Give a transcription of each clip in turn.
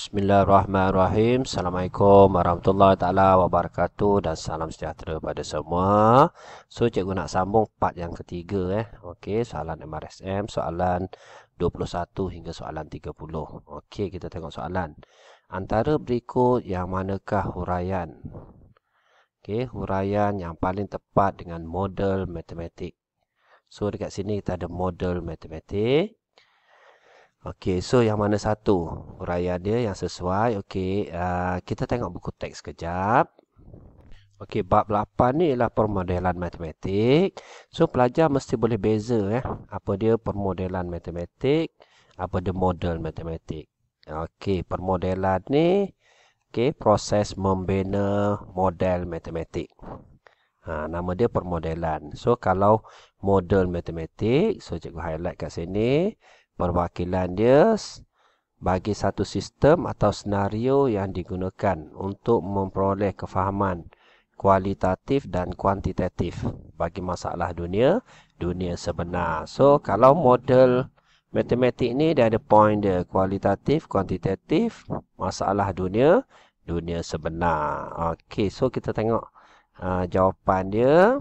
Bismillahirrahmanirrahim. Assalamualaikum warahmatullahi taala wabarakatuh dan salam sejahtera pada semua. So cikgu nak sambung part yang ketiga Okey, soalan MRSM, soalan 21 hingga soalan 30. Okey, kita tengok soalan. Antara berikut yang manakah huraian? Okey, huraian yang paling tepat dengan model matematik. So dekat sini kita ada model matematik. Okey, so yang mana satu huraian dia yang sesuai? Okey, kita tengok buku teks sekejap. Okey, bab 8 ni ialah permodelan matematik. So pelajar mesti boleh beza apa dia permodelan matematik, apa dia model matematik. Okey, permodelan ni proses membina model matematik. Nama dia permodelan. So kalau model matematik, so cikgu highlight kat sini. Perwakilan dia bagi satu sistem atau senario yang digunakan untuk memperoleh kefahaman kualitatif dan kuantitatif bagi masalah dunia sebenar. So kalau model matematik ni dia ada point dia kualitatif, kuantitatif, masalah dunia sebenar. Okey, so kita tengok jawapan dia.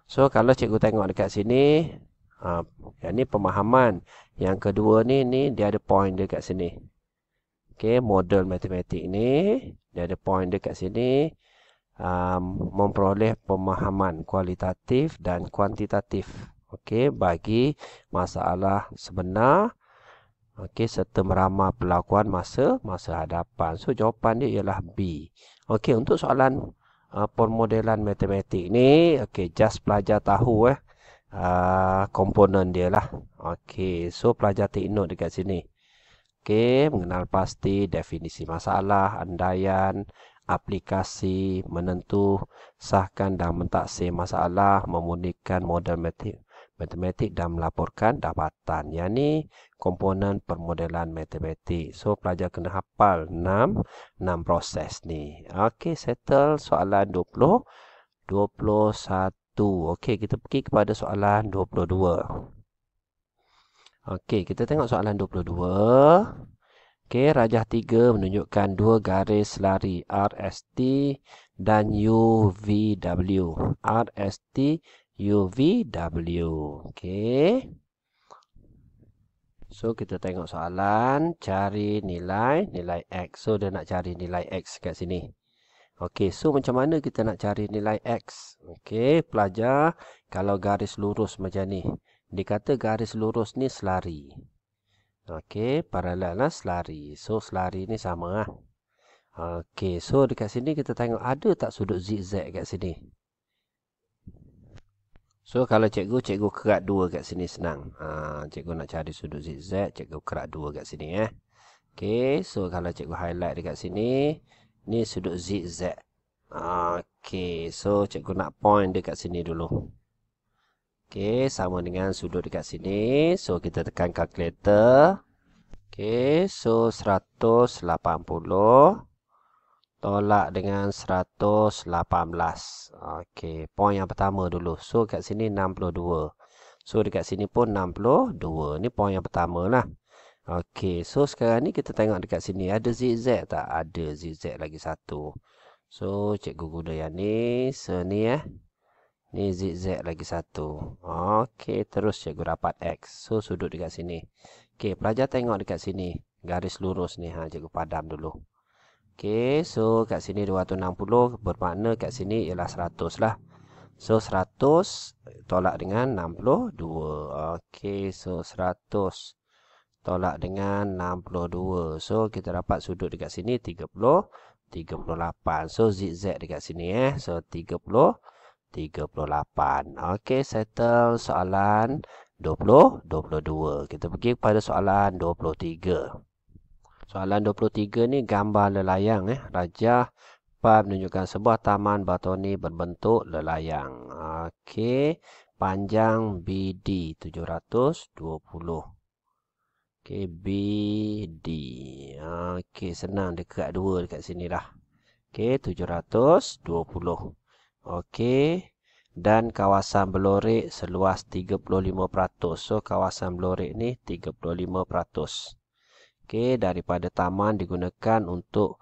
So kalau cikgu tengok dekat sini, yang ni pemahaman. Yang kedua ni dia ada point dia kat sini. Okey, model matematik ni dia ada point dia kat sini. Memperoleh pemahaman kualitatif dan kuantitatif. Okey, bagi masalah sebenar. Okey, serta meramal perlakuan masa hadapan. So jawapan dia ialah B. Okey, untuk soalan permodelan matematik ni, okey, just pelajar tahu komponen dia lah. Okey, so pelajar take note dekat sini. Okey, mengenal pasti definisi masalah, andaian, aplikasi, menentu, sahkan dan mentaksir masalah, memunikan model matematik dan melaporkan dapatan. Yang ni komponen permodelan matematik. So pelajar kena hafal 6 proses ni. Okey, settle soalan 20, 21. Okey, kita pergi kepada soalan 22. Okey, kita tengok soalan 22. Okey, rajah 3 menunjukkan dua garis lari RST dan UVW. RST, UVW. Okey. So, kita tengok soalan. Cari nilai X. So, dia nak cari nilai X kat sini. Okey, so macam mana kita nak cari nilai X? Okey, pelajar, kalau garis lurus macam ni. Dikata garis lurus ni selari. Okey, paralel lah selari. So, selari ni sama lah. Okey, so dekat sini kita tengok ada tak sudut zigzag kat sini? So, kalau cikgu kerat 2 kat sini senang. Cikgu nak cari sudut zigzag, cikgu kerat 2 kat sini Okey, so kalau cikgu highlight dekat sini, ni sudut zigzag. Okey, so cikgu nak point dekat sini dulu. Okey, sama dengan sudut dekat sini. So kita tekan kalkulator. Okey, so 180 tolak dengan 118. Okey, point yang pertama dulu. So kat sini 62. So dekat sini pun 62. Ni point yang pertama lah. Okey, so sekarang ni kita tengok dekat sini ada zigzag tak? Ada zigzag lagi satu. So cikgu guna yang ni, ni Ni zigzag lagi satu. Okey, terus cikgu dapat X. So sudut dekat sini. Okey, pelajar tengok dekat sini. Garis lurus ni cikgu padam dulu. Okey, so kat sini 260 bermakna kat sini ialah 100 lah. So 100 tolak dengan 62. Okey, so 100 tolak dengan 62. So, kita dapat sudut dekat sini 38. So, zigzag dekat sini So, 38. Okey, settle soalan 22. Kita pergi kepada soalan 23. Soalan 23 ni gambar lelayang Rajah 4 menunjukkan sebuah taman batoni berbentuk lelayang. Okey, panjang BD 720. Okey, BD. Okey, senang dekat 2 dekat sini dah. Okey, 720. Okey, dan kawasan Belorik seluas 35%. So, kawasan Belorik ni 35%. Okey, daripada taman digunakan untuk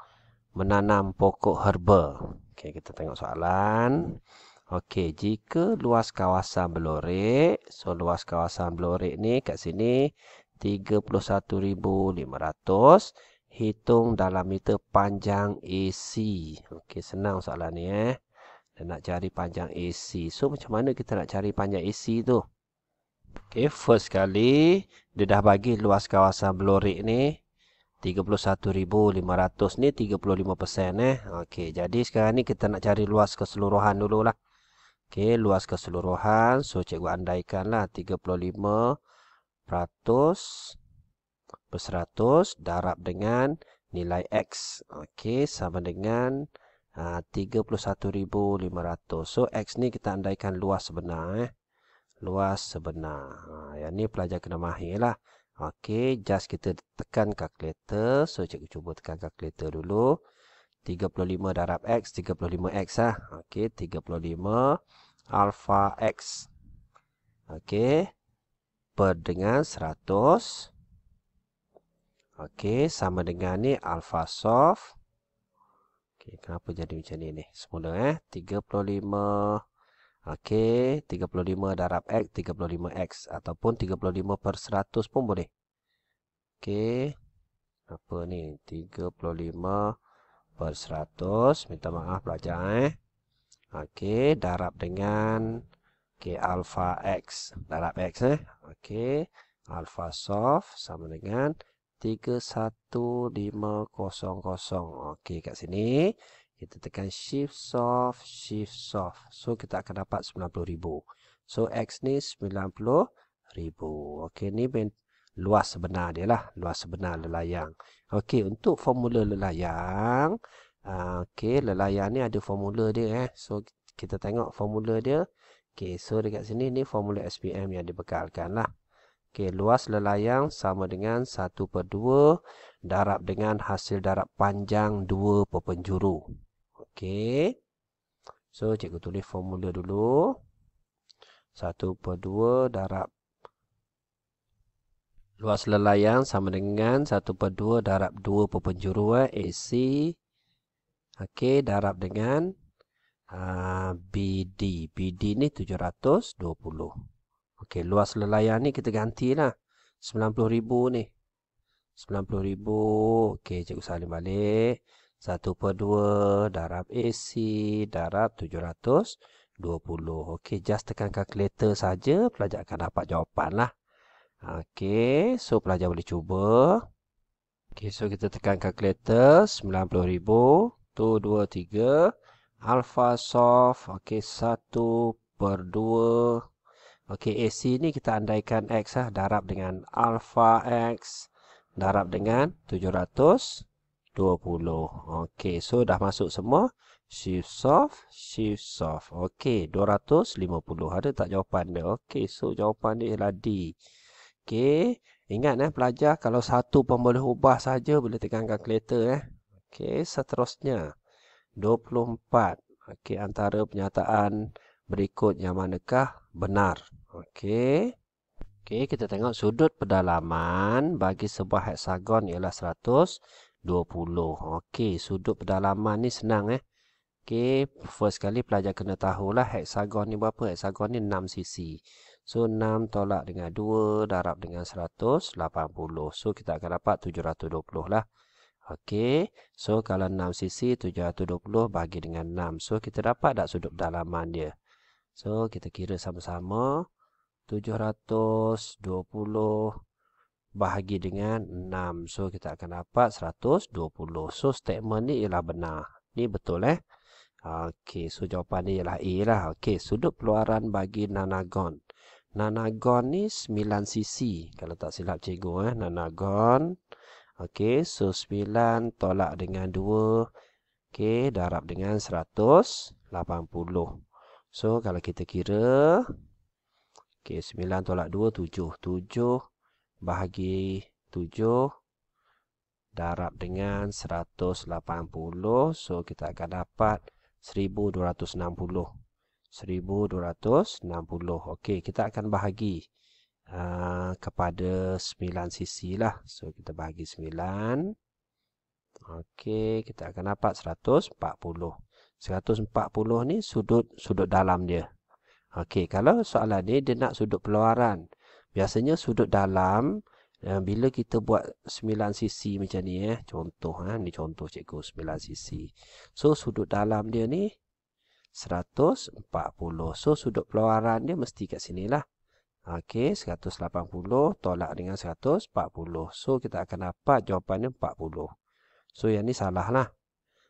menanam pokok herba. Okey, kita tengok soalan. Okey, jika luas kawasan Belorek, so luas kawasan Belorek ni kat sini 31,500, hitung dalam meter panjang AC. Okey, senang soalan ni Dan nak cari panjang AC. So macam mana kita nak cari panjang AC tu? Okey, first kali dia dah bagi luas kawasan Belorek ni 31,500 ni 35%. Okey, jadi sekarang ni kita nak cari luas keseluruhan dululah. Okey, luas keseluruhan. So cikgu andaikanlah 35% per 100 darab dengan nilai X. Okey, sama dengan 31,500. So X ni kita andaikan luas sebenar. Luas sebenar. Yang ni pelajar kena mahir lah. Okey, just kita tekan kalkulator. So cikgu cuba tekan kalkulator dulu. 35 darab X, 35X lah. Okey, 35 alpha X. Okey, per dengan 100. Okey, sama dengan ni alpha soft. Okey, kenapa jadi macam ni? Semula 35. Okey, 35 darab X, 35X. Ataupun 35 per 100 pun boleh. Okey, apa ni? 35 per 100. Minta maaf pelajar Okey, darab dengan alpha X. Darab X Okey, alpha soft sama dengan 31500. Okey, kat sini kita tekan shift soft, shift soft. So kita akan dapat 90,000. So X ni 90,000. Okey, ni luas sebenar dia lah, luas sebenar lelayang. Okey, untuk formula lelayang, okey, lelayang ni ada formula dia So kita tengok formula dia. Okey, so dekat sini ni formula SPM yang dibekalkan lah. Okey, luas lelayang sama dengan 1/2 darab dengan hasil darab panjang 2 perpenjuru. Okey. So cikgu tulis formula dulu. 1/2 darab luas lelayang sama dengan 1/2 darab 2 perpenjuru AC. Okey, darab dengan BD. BD ni 720. Okey, luas lelayang ni kita gantilah. 90,000 ni. 90,000. Okey, cikgu salin balik. 1/2 darab AC darab 720. Okey, just tekan kalkulator saja, pelajar akan dapat jawapan lah. Okey, so pelajar boleh cuba. Okey, so kita tekan kalkulator 90,000. 2, 2, 3. Alpha soft. Okey, 1/2. Okey, AC ni kita andaikan X lah. Darab dengan alpha X. Darab dengan 720. Okey, so dah masuk semua. Shift soft, shift soft. Okey, 250. Ada tak jawapan dia? Okey, so jawapan dia ialah D. Okey, ingat pelajar kalau satu pun boleh ubah saja boleh tekan kalkulator Okey, seterusnya 24. Okey, antara pernyataan berikut yang manakah benar? Okey. Okey, kita tengok sudut pedalaman bagi sebuah heksagon ialah 120. Okey, sudut pedalaman ni senang Okey, first kali pelajar kena tahulah heksagon ni berapa? Heksagon ni 6 sisi. So 6 tolak dengan 2 darab dengan 180. So kita akan dapat 720 lah. Okey, so kalau 6 sisi 720 bagi dengan 6. So kita dapat tak sudut pedalaman dia? So kita kira sama-sama. 720 bahagi dengan 6. So kita akan dapat 120. So statement ni ialah benar. Ni betul Okey, so jawapan ni ialah A lah. Okey, sudut keluaran bagi nanagon. Nanagon ni 9 sisi. Kalau tak silap cikgu nanagon. Okey, so 9 tolak dengan 2. Okey, darab dengan 180. So kalau kita kira. Okey, 9 tolak 2, 7. 7 bahagi 7. Darab dengan 180. So kita akan dapat 1260. 1260. Okey, kita akan bahagi kepada 9 sisi lah. So, kita bagi 9. Okey, kita akan dapat 140. 140 ni sudut dalam dia. Okey, kalau soalan ni dia nak sudut peluaran. Biasanya sudut dalam, bila kita buat 9 sisi macam ni, contoh, ni contoh cikgu 9 sisi. So, sudut dalam dia ni 140. So, sudut peluaran dia mesti kat sini lah. Okey, 180 tolak dengan 140. So, kita akan dapat jawapannya 40. So, yang ni salah lah.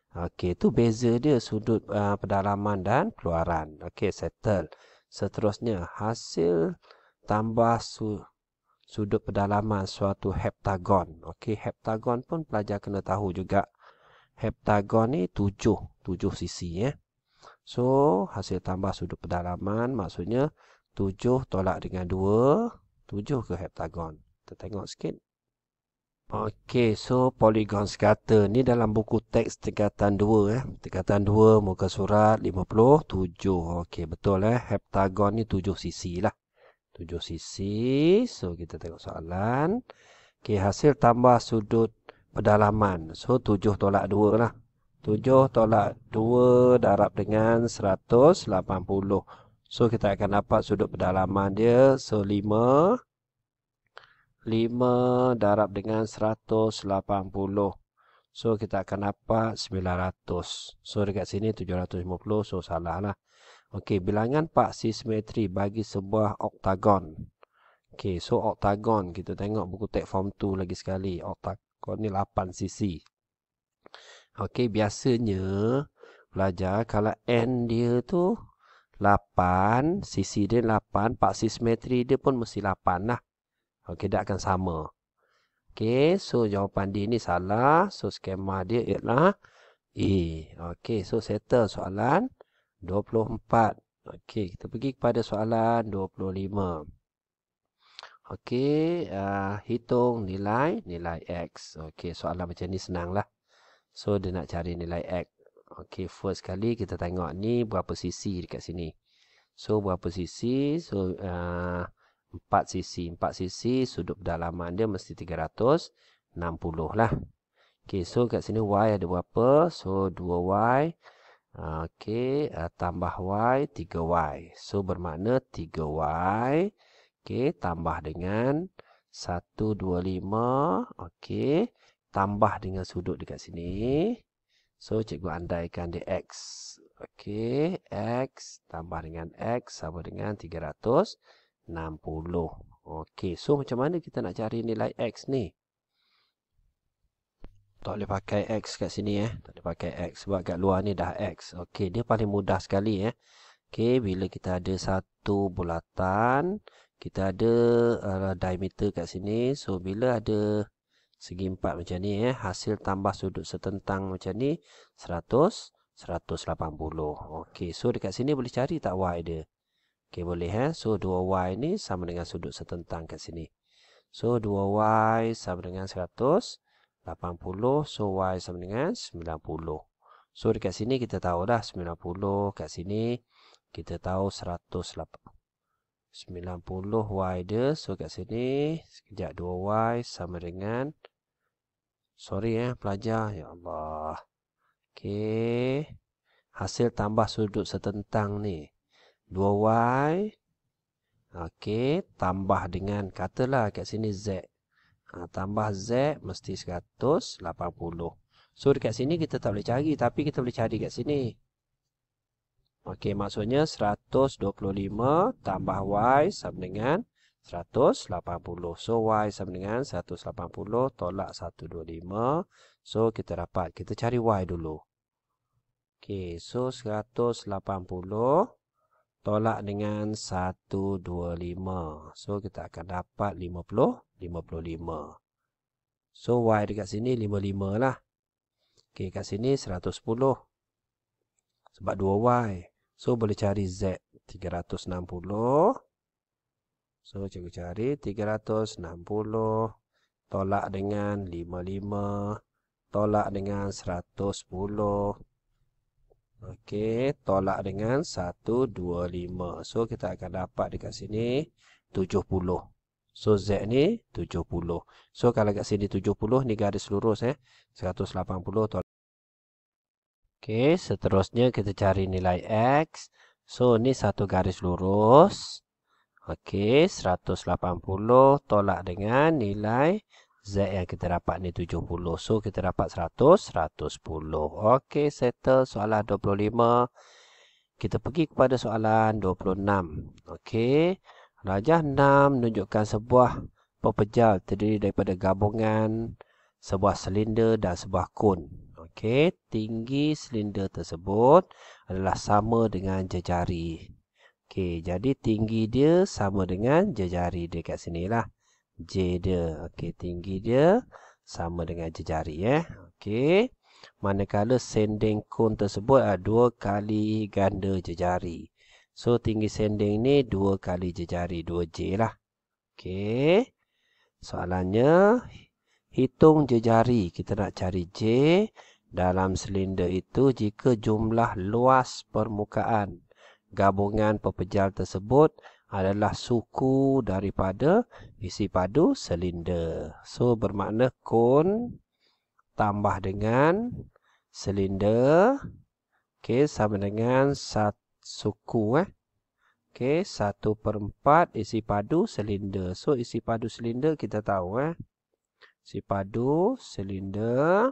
Okey, tu beza dia sudut pedalaman dan peluaran. Okey, settle. Seterusnya, hasil tambah sudut pedalaman suatu heptagon. Okey, heptagon pun pelajar kena tahu juga. Heptagon ni 7 sisi. So, hasil tambah sudut pedalaman maksudnya 7 tolak dengan 2. 7 ke heptagon. Kita tengok sikit. Okey, so poligon sekata ni dalam buku teks tingkatan 2. Tingkatan 2 muka surat 57. Okey, betul heptagon ni 7 sisi lah. 7 sisi. So, kita tengok soalan. Okey, hasil tambah sudut pedalaman. So, 7 tolak 2 lah. 7 tolak 2 darab dengan 180. So, kita akan dapat sudut pedalaman dia. So, 5 darab dengan 180. So, kita akan dapat 900. So, dekat sini 750. So, salah lah. Okey, bilangan paksi simetri bagi sebuah oktagon. Okey, so oktagon. Kita tengok buku teks form 2 lagi sekali. Oktagon ni 8 sisi. Okey, biasanya pelajar kalau N dia tu 8, sisi dia 8, paksi simetri dia pun mesti 8 lah. Okey, dia akan sama. Okey, so jawapan D ni salah. So, skema dia ialah A. Okey, so settle soalan 24. Okey, kita pergi kepada soalan 25. Okey, hitung nilai X. Okey, soalan macam ni senang lah. So, dia nak cari nilai X. Okey, first kali kita tengok ni berapa sisi dekat sini. So, berapa sisi? So, 4 sisi. 4 sisi, sudut pedalaman dia mesti 360 lah. Okey, so kat sini Y ada berapa? So, 2Y. Okey, tambah Y, 3Y. So, bermakna 3Y. Okey, tambah dengan 125. Okey, tambah dengan sudut dekat sini. So, cikgu andaikan dia X. Okey, X tambah dengan X sama dengan 360. Okey, so macam mana kita nak cari nilai X ni? Tak boleh pakai X kat sini Tak boleh pakai X sebab kat luar ni dah X. Okey, dia paling mudah sekali Okey, bila kita ada satu bulatan, kita ada diameter kat sini. So, bila ada segi 4 macam ni hasil tambah sudut setentang macam ni 100, 180. Okey, so dekat sini boleh cari tak Y dia? Okey, boleh So, 2Y ni sama dengan sudut setentang kat sini. So, 2Y sama dengan 180. So, Y sama dengan 90. So, dekat sini kita tahu dah 90. Kat sini kita tahu 180. 90 Y dia. So, kat sini sekejap 2Y sama dengan, sorry pelajar. Ya Allah. Okey. Hasil tambah sudut setentang ni 2Y. Okey, tambah dengan, katalah kat sini Z. Tambah Z mesti 180. So, dekat sini kita tak boleh cari, tapi kita boleh cari kat sini. Okey, maksudnya 125 tambah Y sama dengan 180. So, Y sama dengan 180 tolak 125. So, kita dapat, kita cari Y dulu. Okey, so 180 tolak dengan 125. So, kita akan dapat 55. So, Y dekat sini 55 lah. Okey, kat sini 110. Sebab 2Y. So, boleh cari Z 360. So, cikgu cari 360. Tolak dengan 55. Tolak dengan 110. Okey, tolak dengan 125. So, kita akan dapat dekat sini 70. So, Z ni 70. So, kalau kat sini 70 ni garis lurus 180 tolak. Okey, seterusnya kita cari nilai X. So, ni satu garis lurus. Okey, 180 tolak dengan nilai Z yang kita dapat ni 70. So, kita dapat 100, 110. Okey, settle soalan 25. Kita pergi kepada soalan 26. Okey, rajah 6 menunjukkan sebuah pepejal terdiri daripada gabungan sebuah silinder dan sebuah kon. Okey, tinggi silinder tersebut adalah sama dengan jejari. Okey, jadi tinggi dia sama dengan jejari dia kat sini lah. J dia. Okey, tinggi dia sama dengan jejari Okey. Manakala sending kon tersebut adalah 2 kali ganda jejari. So, tinggi sending ni 2 kali jejari, 2J lah. Okey. Soalannya, hitung jejari. Kita nak cari J dalam silinder itu jika jumlah luas permukaan gabungan pepejal tersebut adalah suku daripada isi padu silinder. So, bermakna kon tambah dengan silinder. Okey, sama dengan suku Okey, 1/4 isi padu silinder. So, isi padu silinder kita tahu isi padu silinder.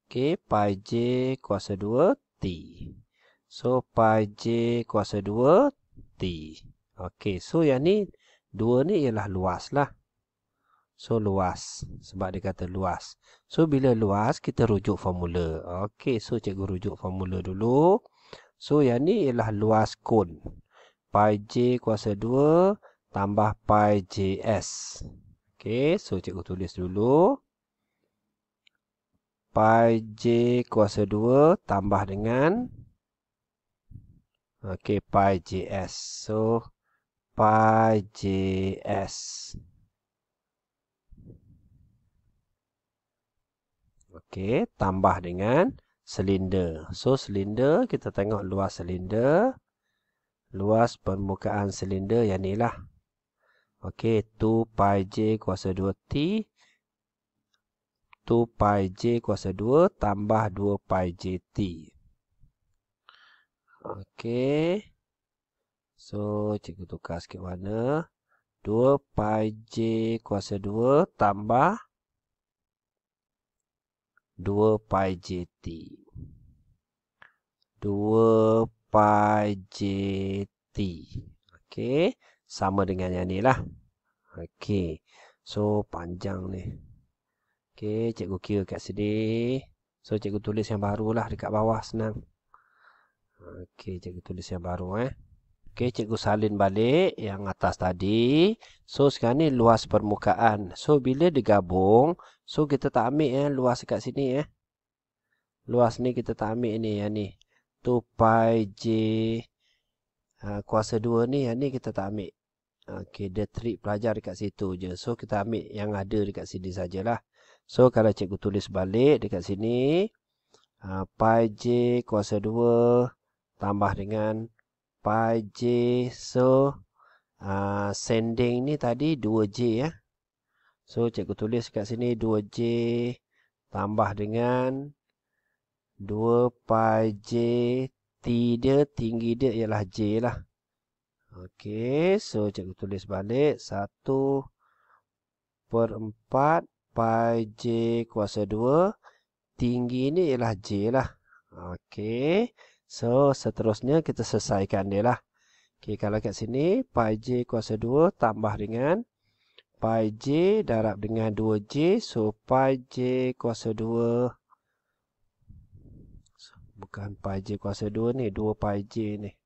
Okey, pi J kuasa 2 T. So, pi J kuasa 2 T. Okey, so yang ni 2 ni ialah luas lah. So, luas. Sebab dia kata luas. So, bila luas, kita rujuk formula. Okey, so cikgu rujuk formula dulu. So, yang ni ialah luas kon. Pi J kuasa 2 tambah pi JS. Okey, so cikgu tulis dulu. Pi J kuasa 2 tambah dengan pi JS. So, pi JS. Okey, tambah dengan silinder. So, silinder, kita tengok luas silinder. Luas permukaan silinder yang ni lah. Okey, 2 pi J kuasa 2 T. 2 pi J kuasa 2 tambah 2 pi JT. Okey. So, cikgu tukar sikit warna. 2 pi J kuasa 2 tambah 2 pi JT. 2 pi JT. Okey. Sama dengan yang ni lah. Okey. So, panjang ni. Okey, cikgu kira kat sini. So, cikgu tulis yang baru lah dekat bawah, senang. Okey, cikgu tulis yang baru Okey, cikgu salin balik yang atas tadi. So, sekarang ni luas permukaan. So, bila digabung, so kita tak ambil luas kat sini Luas ni kita tak ambil ni, yang ni. 2 pi J kuasa 2 ni, yang ni kita tak ambil. Okey, dia trik pelajar dekat situ je. So, kita ambil yang ada dekat sini sajalah. So, kalau cikgu tulis balik dekat sini, pi J kuasa 2 tambah dengan pi J. So, sending ni tadi 2J So, cikgu tulis kat sini 2J tambah dengan 2 pi J. T dia, tinggi dia ialah J lah. Okey, so cikgu tulis balik 1/4 pi J kuasa 2. Tinggi ni ialah J lah. Okey, so seterusnya kita selesaikan dia lah. Okey, kalau kat sini pi J kuasa 2 tambah dengan pi J darab dengan 2J. So, pi J kuasa 2. Bukan pi J kuasa 2 ni, 2 pi J ni.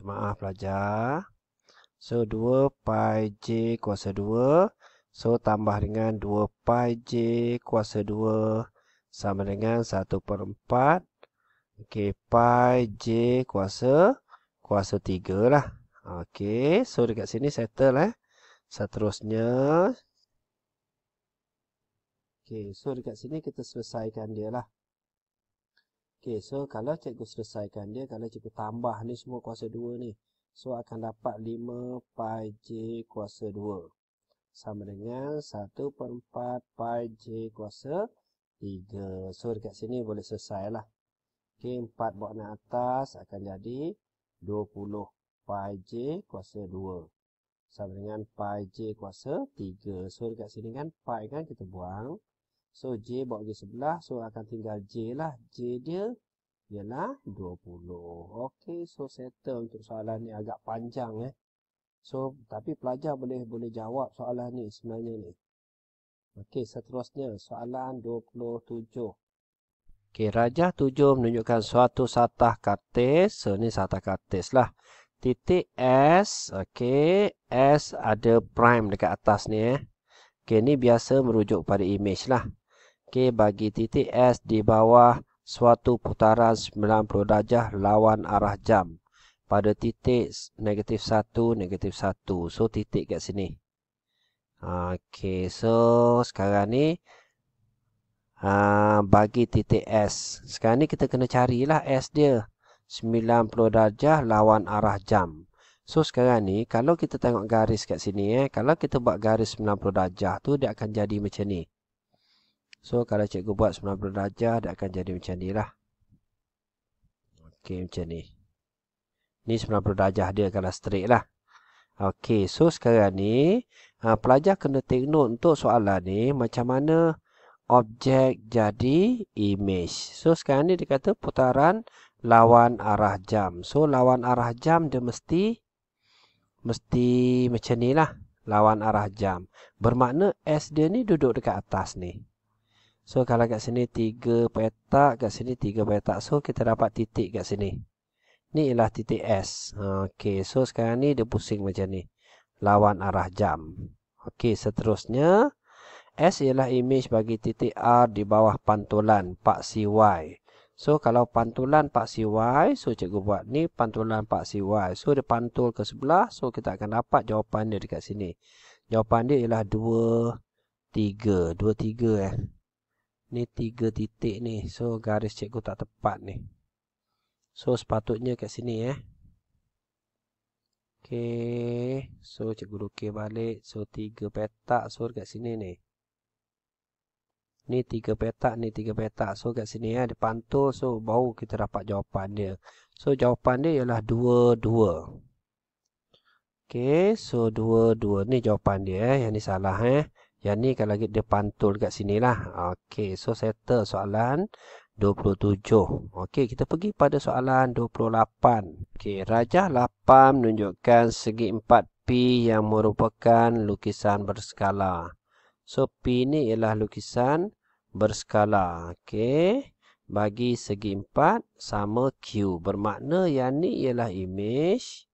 Maaf pelajar. So, 2 pi J kuasa 2. So, tambah dengan 2 pi J kuasa 2 sama dengan 1/4. Okey, pi J kuasa 3 lah. Okey, so dekat sini settle Seterusnya. Okey, so dekat sini kita selesaikan dia lah. Okey, so kalau cikgu selesaikan dia, kalau cikgu tambah ni semua kuasa 2 ni. So akan dapat 5 pi J kuasa 2. Sama dengan 1/4 pi J kuasa 3. So dekat sini boleh selesai lah. Okey, 4 bawa naik atas akan jadi 20 pi J kuasa 2. Sama dengan pi J kuasa 3. So dekat sini kan pi kan kita buang. So J bawa pergi sebelah. So akan tinggal J lah. J dia ialah 20. Okey, so settle untuk soalan ni agak panjang So tapi pelajar boleh jawab soalan ni sebenarnya ni. Okey, seterusnya soalan 27. Okey, rajah 7 menunjukkan suatu satah kartis. So ni satah kartis lah. Titik S, okey, S ada prime dekat atas ni Okey, ni biasa merujuk pada image lah. Okey, bagi titik S di bawah suatu putaran 90 darjah lawan arah jam pada titik -1, -1. So titik kat sini. Okey, so sekarang ni bagi titik S. Sekarang ni kita kena carilah S dia. 90 darjah lawan arah jam. So sekarang ni kalau kita tengok garis kat sini kalau kita buat garis 90 darjah tu dia akan jadi macam ni. So kalau cikgu buat 90 darjah dia akan jadi macam ni lah. Okey, macam ni. Ni 90 darjah dia kalau straight lah. Okey, so sekarang ni pelajar kena take note untuk soalan ni macam mana objek jadi image. So sekarang ni dia kata putaran lawan arah jam. So lawan arah jam dia mesti macam ni lah. Lawan arah jam. Bermakna S dia ni duduk dekat atas ni. So kalau kat sini 3 petak, kat sini 3 petak. So kita dapat titik kat sini. Ni ialah titik S. Okey, so sekarang ni dia pusing macam ni. Lawan arah jam. Okey, seterusnya S ialah image bagi titik R di bawah pantulan paksi Y. So kalau pantulan paksi Y, so cikgu buat ni pantulan paksi Y. So dia pantul ke sebelah, so kita akan dapat jawapan dia dekat sini. Jawapan dia ialah 2, 3. 2, 3 Ni 3 titik ni. So garis cikgu tak tepat ni. So sepatutnya kat sini Okey. So cikgu lukis balik. So 3 petak. So dekat sini ni. Ni 3 petak, ni 3 petak. So kat sini dia pantul. So baru kita dapat jawapan dia. So jawapan dia ialah 2, 2. Okey, so 2, 2. Ni jawapan dia Yang ni salah Yang ni kalau dia pantul kat sini lah. Okey, so settle soalan 27. Okey, kita pergi pada soalan 28. Okey, rajah 8 menunjukkan segi 4P yang merupakan lukisan berskala. So P ni ialah lukisan berskala. Okey, bagi segi 4 sama Q. Bermakna yang ni ialah image.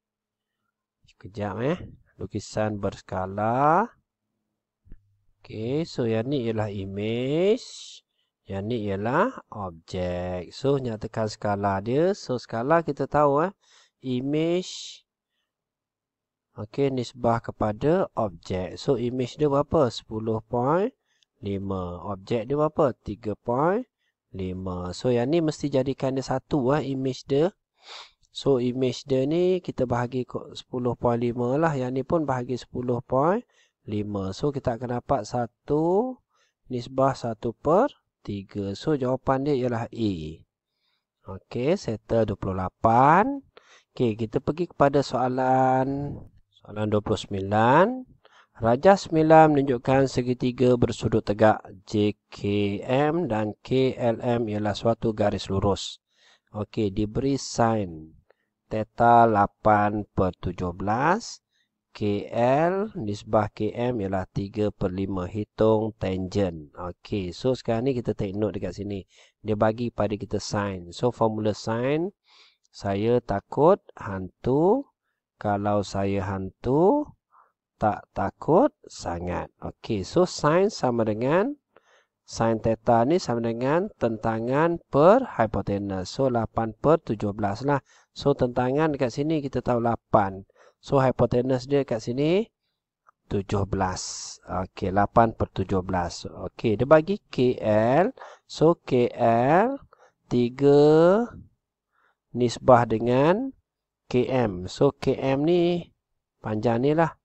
Sekejap lukisan berskala. Okey, so yang ni ialah image. Yang ni ialah objek. So nyatakan skala dia. So skala kita tahu image. Okey, nisbah kepada objek. So image dia berapa? 10.5. Objek dia berapa? 3.5. So yang ni mesti jadikan dia satu image dia. So image dia ni kita bahagi 10.5 lah. Yang ni pun bahagi 10.5. So kita akan dapat 1 nisbah 1/3. So jawapan dia ialah A. Okey, settle 28. Okey, kita pergi kepada soalan 29. Rajah 9 menunjukkan segitiga bersudut tegak JKM dan KLM ialah suatu garis lurus. Okey, diberi sin theta 8/17. KL nisbah KM ialah 3/5. Hitung tangent. Okey, so sekarang ni kita take note dekat sini. Dia bagi pada kita sin. So formula sin, saya takut hantu. Kalau saya hantu, tak takut sangat. Okey, so sin sama dengan sin theta ni sama dengan tentangan per hypotenuse. So 8/17 lah. So tentangan dekat sini kita tahu 8. So hypotenuse dia kat sini 17. Okey, 8/17. Okey, dia bagi KL. So KL 3 nisbah dengan km. So km ni panjang ni lah.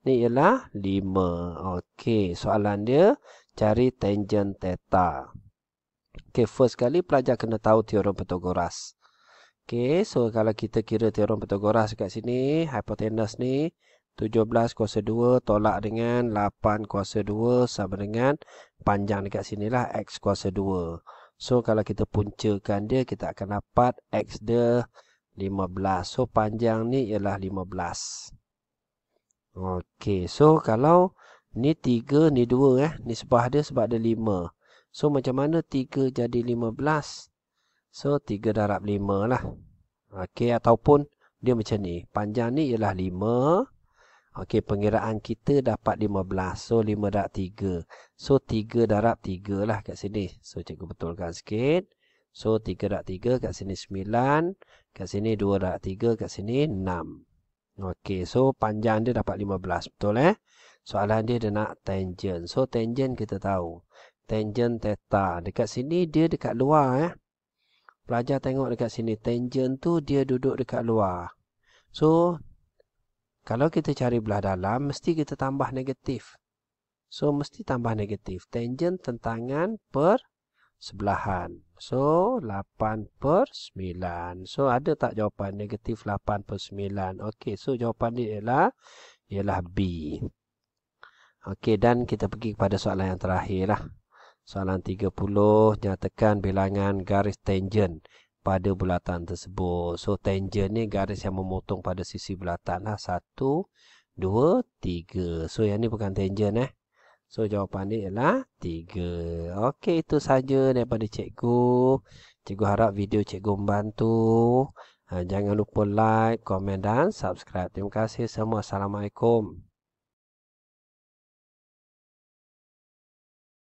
Ni ialah 5. Okey, soalan dia cari tangent theta. Okey, first kali pelajar kena tahu teorem Pythagoras. Okey, so kalau kita kira teorem Pythagoras kat sini, hipotenus ni 17 kuasa 2 tolak dengan 8 kuasa 2 sama dengan panjang dekat sinilah x kuasa 2. So kalau kita puncakan dia, kita akan dapat x dia 15. So panjang ni ialah 15. Okey, so kalau ni 3, ni 2 nisbah dia sebab dia 5. So macam mana 3 jadi 15? So 3 darab 5 lah. Okey, ataupun dia macam ni. Panjang ni ialah 5. Okey, pengiraan kita dapat 15. So 5 darab 3. So 3 darab 3 lah kat sini. So cikgu betulkan sikit. So 3 darab 3 kat sini 9. Kat sini 2 darab 3 kat sini 6. Okey, so panjang dia dapat 15. Betul Soalan dia nak tangent. So tangent kita tahu. Tangent theta. Dekat sini dia dekat luar Pelajar tengok dekat sini. Tangent tu dia duduk dekat luar. So kalau kita cari belah dalam, mesti kita tambah negatif. So, mesti tambah negatif. Tangent tentangan per sebelahan. So, 8 per 9. So, ada tak jawapan negatif 8 per 9? Okey, so jawapan dia ialah B. Okey, dan kita pergi kepada soalan yang terakhir lah. Soalan 30, nyatakan bilangan garis tangent pada bulatan tersebut. So, tangent ni garis yang memotong pada sisi bulatan lah. 1, 2, 3. So, yang ni bukan tangent So, jawapan ni ialah 3. Okey, itu saja daripada cikgu. Cikgu harap video cikgu membantu. Jangan lupa like, komen dan subscribe. Terima kasih semua. Assalamualaikum.